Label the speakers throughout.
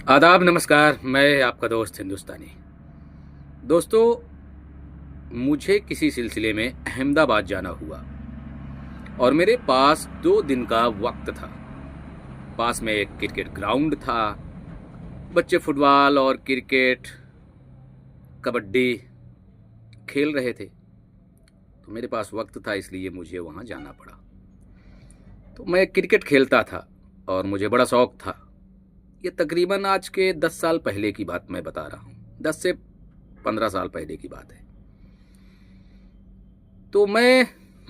Speaker 1: आदाब, नमस्कार। मैं आपका दोस्त हिंदुस्तानी। दोस्तों, मुझे किसी सिलसिले में अहमदाबाद जाना हुआ और मेरे पास 2 दिन का वक्त था। पास में एक क्रिकेट ग्राउंड था। बच्चे फुटबॉल और क्रिकेट, कबड्डी खेल रहे थे। तो मेरे पास वक्त था, इसलिए मुझे वहाँ जाना पड़ा। तो मैं क्रिकेट खेलता था और मुझे बड़ा शौक था। ये तकरीबन आज के 10 साल पहले की बात मैं बता रहा हूँ। 10 से 15 साल पहले की बात है। तो मैं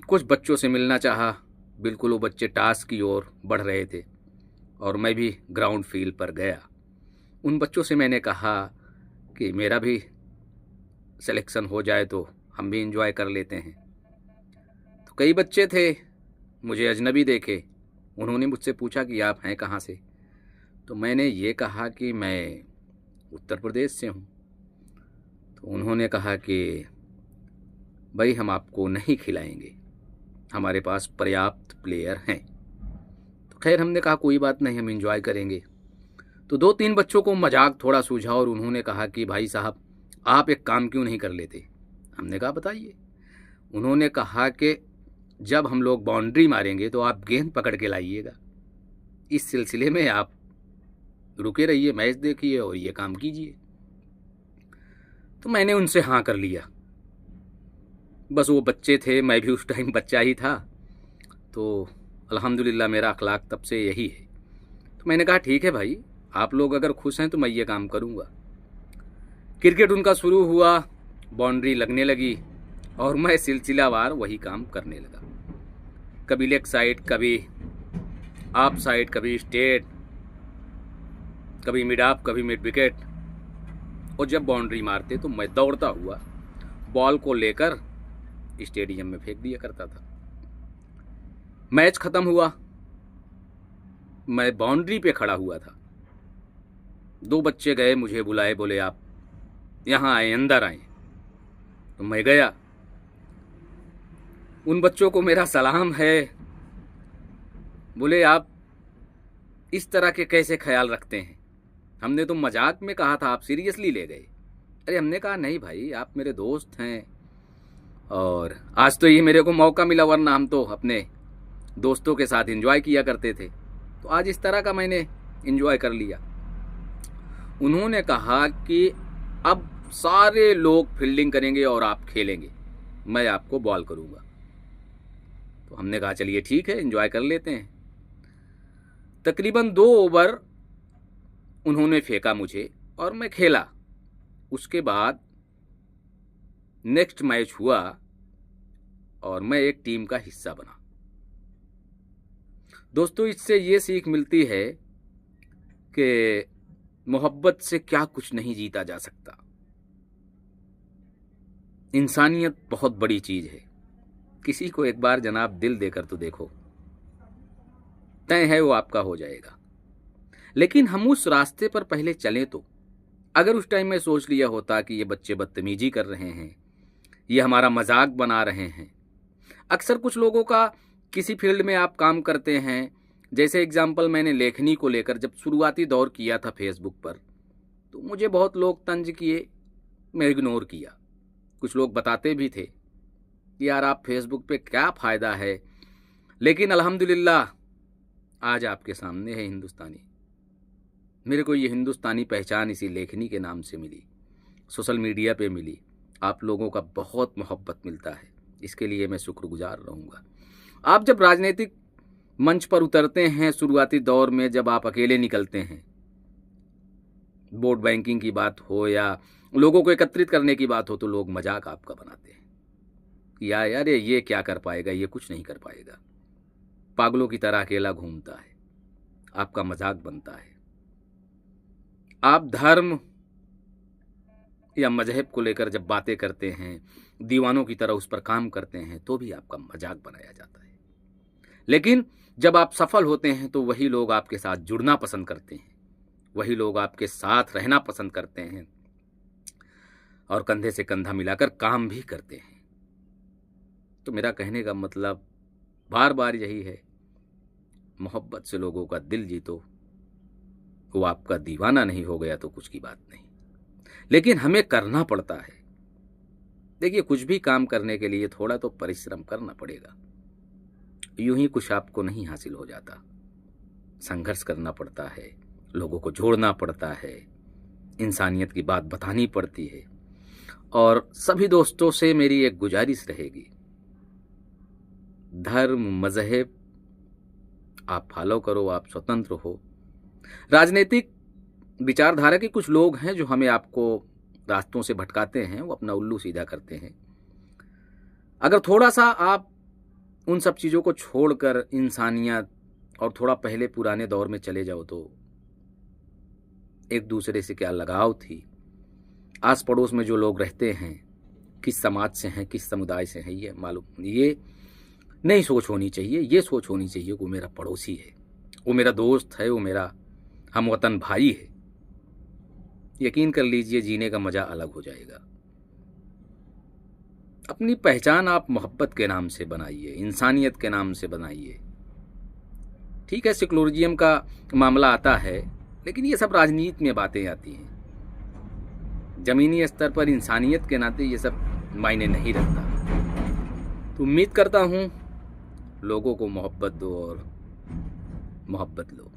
Speaker 1: कुछ बच्चों से मिलना चाहा। बिल्कुल वो बच्चे टास्क की ओर बढ़ रहे थे और मैं भी ग्राउंड फील्ड पर गया। उन बच्चों से मैंने कहा कि मेरा भी सिलेक्शन हो जाए तो हम भी एंजॉय कर लेते हैं। तो कई बच्चे थे, मुझे अजनबी देखे। उन्होंने मुझसे पूछा कि आप हैं कहाँ से। तो मैंने ये कहा कि मैं उत्तर प्रदेश से हूँ। तो उन्होंने कहा कि भाई, हम आपको नहीं खिलाएंगे, हमारे पास पर्याप्त प्लेयर हैं। तो खैर, हमने कहा कोई बात नहीं, हम एंजॉय करेंगे। तो 2-3 बच्चों को मजाक थोड़ा सूझा और उन्होंने कहा कि भाई साहब, आप एक काम क्यों नहीं कर लेते। हमने कहा बताइए। उन्होंने कहा कि जब हम लोग बाउंड्री मारेंगे तो आप गेंद पकड़ के लाइएगा। इस सिलसिले में आप रुके रहिए, मैच देखिए और ये काम कीजिए। तो मैंने उनसे हाँ कर लिया। बस वो बच्चे थे, मैं भी उस टाइम बच्चा ही था। तो अल्हम्दुलिल्लाह मेरा अखलाक तब से यही है। तो मैंने कहा ठीक है भाई, आप लोग अगर खुश हैं तो मैं ये काम करूँगा। क्रिकेट उनका शुरू हुआ, बाउंड्री लगने लगी और मैं सिलसिलावार वही काम करने लगा। कभी लेग साइड, कभी आप साइड, कभी स्टेट, कभी मिड ऑफ, कभी मिड विकेट। और जब बाउंड्री मारते तो मैं दौड़ता हुआ बॉल को लेकर स्टेडियम में फेंक दिया करता था। मैच खत्म हुआ, मैं बाउंड्री पे खड़ा हुआ था। 2 बच्चे गए, मुझे बुलाए, बोले आप यहाँ आए, अंदर आए। तो मैं गया। उन बच्चों को मेरा सलाम है। बोले आप इस तरह के कैसे ख्याल रखते हैं, हमने तो मजाक में कहा था, आप सीरियसली ले गए। अरे हमने कहा नहीं भाई, आप मेरे दोस्त हैं और आज तो ये मेरे को मौका मिला, वरना हम तो अपने दोस्तों के साथ एंजॉय किया करते थे। तो आज इस तरह का मैंने एंजॉय कर लिया। उन्होंने कहा कि अब सारे लोग फील्डिंग करेंगे और आप खेलेंगे, मैं आपको बॉल करूंगा। तो हमने कहा चलिए ठीक है, एंजॉय कर लेते हैं। तकरीबन 2 ओवर उन्होंने फेंका मुझे और मैं खेला। उसके बाद नेक्स्ट मैच हुआ और मैं एक टीम का हिस्सा बना। दोस्तों, इससे ये सीख मिलती है कि मोहब्बत से क्या कुछ नहीं जीता जा सकता। इंसानियत बहुत बड़ी चीज है। किसी को एक बार जनाब दिल देकर तो देखो, तय है वो आपका हो जाएगा। लेकिन हम उस रास्ते पर पहले चलें तो। अगर उस टाइम में सोच लिया होता कि ये बच्चे बदतमीजी कर रहे हैं, ये हमारा मजाक बना रहे हैं। अक्सर कुछ लोगों का, किसी फील्ड में आप काम करते हैं, जैसे एग्जाम्पल मैंने लेखनी को लेकर जब शुरुआती दौर किया था फेसबुक पर, तो मुझे बहुत लोग तंज किए, मैं इग्नोर किया। कुछ लोग बताते भी थे कि यार आप फेसबुक पे क्या फ़ायदा है। लेकिन अल्हम्दुलिल्लाह आज आपके सामने है हिंदुस्तानी। मेरे को ये हिंदुस्तानी पहचान इसी लेखनी के नाम से मिली, सोशल मीडिया पे मिली। आप लोगों का बहुत मोहब्बत मिलता है, इसके लिए मैं शुक्रगुजार रहूँगा। आप जब राजनीतिक मंच पर उतरते हैं शुरुआती दौर में, जब आप अकेले निकलते हैं, वोट बैंकिंग की बात हो या लोगों को एकत्रित करने की बात हो, तो लोग मजाक आपका बनाते हैं कि यार ये क्या कर पाएगा, ये कुछ नहीं कर पाएगा, पागलों की तरह अकेला घूमता है। आपका मजाक बनता है। आप धर्म या मजहब को लेकर जब बातें करते हैं, दीवानों की तरह उस पर काम करते हैं, तो भी आपका मजाक बनाया जाता है। लेकिन जब आप सफल होते हैं तो वही लोग आपके साथ जुड़ना पसंद करते हैं, वही लोग आपके साथ रहना पसंद करते हैं और कंधे से कंधा मिलाकर काम भी करते हैं। तो मेरा कहने का मतलब बार बार यही है, मोहब्बत से लोगों का दिल जीतो, वो आपका दीवाना नहीं हो गया तो कुछ की बात नहीं, लेकिन हमें करना पड़ता है। देखिए, कुछ भी काम करने के लिए थोड़ा तो परिश्रम करना पड़ेगा। यूं ही कुछ आपको नहीं हासिल हो जाता, संघर्ष करना पड़ता है, लोगों को जोड़ना पड़ता है, इंसानियत की बात बतानी पड़ती है। और सभी दोस्तों से मेरी एक गुजारिश रहेगी, धर्म मजहब आप फॉलो करो, आप स्वतंत्र हो। राजनीतिक विचारधारा के कुछ लोग हैं जो हमें आपको रास्तों से भटकाते हैं, वो अपना उल्लू सीधा करते हैं। अगर थोड़ा सा आप उन सब चीज़ों को छोड़कर इंसानियत और थोड़ा पहले पुराने दौर में चले जाओ तो एक दूसरे से क्या लगाव थी, आस पड़ोस में जो लोग रहते हैं, किस समाज से हैं, किस समुदाय से हैं, ये मालूम, ये नहीं सोच होनी चाहिए। ये सोच होनी चाहिए कि वो मेरा पड़ोसी है, वो मेरा दोस्त है, वो मेरा हमवतन भाई है। यकीन कर लीजिए, जीने का मजा अलग हो जाएगा। अपनी पहचान आप मोहब्बत के नाम से बनाइए, इंसानियत के नाम से बनाइए। ठीक है, सेकुलरिज्म का मामला आता है, लेकिन ये सब राजनीति में बातें आती हैं। जमीनी स्तर पर इंसानियत के नाते ये सब मायने नहीं रखता। तो उम्मीद करता हूँ लोगों को मोहब्बत दो और मोहब्बत लो।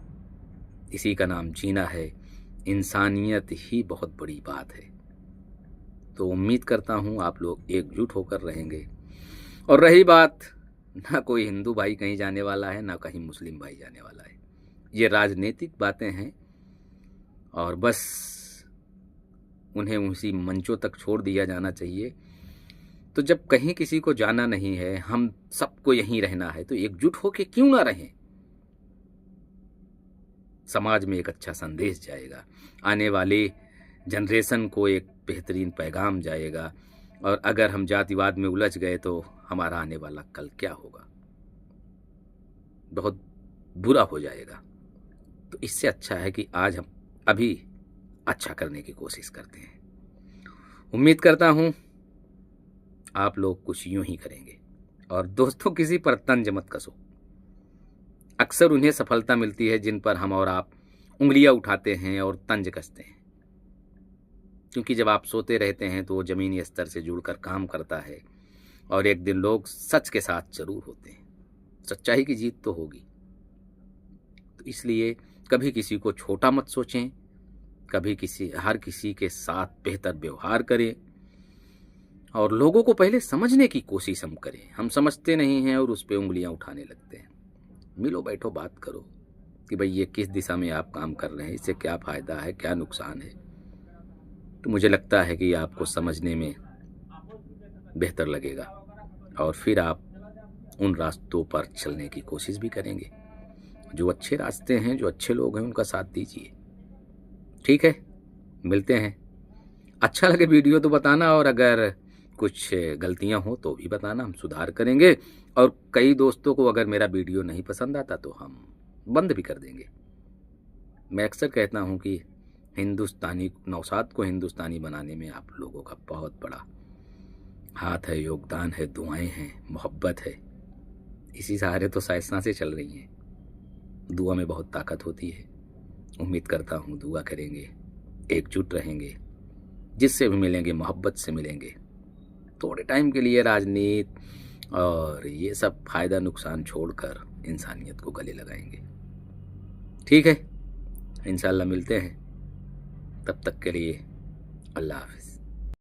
Speaker 1: इसी का नाम जीना है, इंसानियत ही बहुत बड़ी बात है। तो उम्मीद करता हूँ आप लोग एकजुट होकर रहेंगे। और रही बात, ना कोई हिंदू भाई कहीं जाने वाला है, ना कहीं मुस्लिम भाई जाने वाला है। ये राजनीतिक बातें हैं और बस उन्हें उसी मंचों तक छोड़ दिया जाना चाहिए। तो जब कहीं किसी को जाना नहीं है, हम सबको यहीं रहना है, तो एकजुट होके क्यों ना रहें। समाज में एक अच्छा संदेश जाएगा, आने वाले जनरेशन को एक बेहतरीन पैगाम जाएगा। और अगर हम जातिवाद में उलझ गए तो हमारा आने वाला कल क्या होगा, बहुत बुरा हो जाएगा। तो इससे अच्छा है कि आज हम अभी अच्छा करने की कोशिश करते हैं। उम्मीद करता हूं आप लोग कुछ यूं ही करेंगे। और दोस्तों, किसी पर तंज मत कसो। अक्सर उन्हें सफलता मिलती है जिन पर हम और आप उंगलियां उठाते हैं और तंज कसते हैं, क्योंकि जब आप सोते रहते हैं तो वो जमीनी स्तर से जुड़कर काम करता है और एक दिन लोग सच के साथ जरूर होते हैं। सच्चाई की जीत तो होगी। तो इसलिए कभी किसी को छोटा मत सोचें, कभी हर किसी के साथ बेहतर व्यवहार करें और लोगों को पहले समझने की कोशिश हम करें। हम समझते नहीं हैं और उस पर उंगलियां उठाने लगते हैं। मिलो बैठो बात करो कि भाई ये किस दिशा में आप काम कर रहे हैं, इससे क्या फ़ायदा है, क्या नुकसान है। तो मुझे लगता है कि आपको समझने में बेहतर लगेगा और फिर आप उन रास्तों पर चलने की कोशिश भी करेंगे। जो अच्छे रास्ते हैं, जो अच्छे लोग हैं, उनका साथ दीजिए। ठीक है, मिलते हैं। अच्छा लगे वीडियो तो बताना, और अगर कुछ गलतियां हो तो भी बताना, हम सुधार करेंगे। और कई दोस्तों को अगर मेरा वीडियो नहीं पसंद आता तो हम बंद भी कर देंगे। मैं अक्सर कहता हूं कि हिंदुस्तानी नौशाद को हिंदुस्तानी बनाने में आप लोगों का बहुत बड़ा हाथ है, योगदान है, दुआएं हैं, मोहब्बत है। इसी सहारे तो सांसें चल रही हैं। दुआ में बहुत ताकत होती है। उम्मीद करता हूँ दुआ करेंगे, एकजुट रहेंगे, जिससे भी मिलेंगे मोहब्बत से मिलेंगे। थोड़े टाइम के लिए राजनीति और ये सब फायदा नुकसान छोड़कर इंसानियत को गले लगाएंगे। ठीक है, इंशाल्लाह मिलते हैं। तब तक के लिए अल्लाह हाफिज़।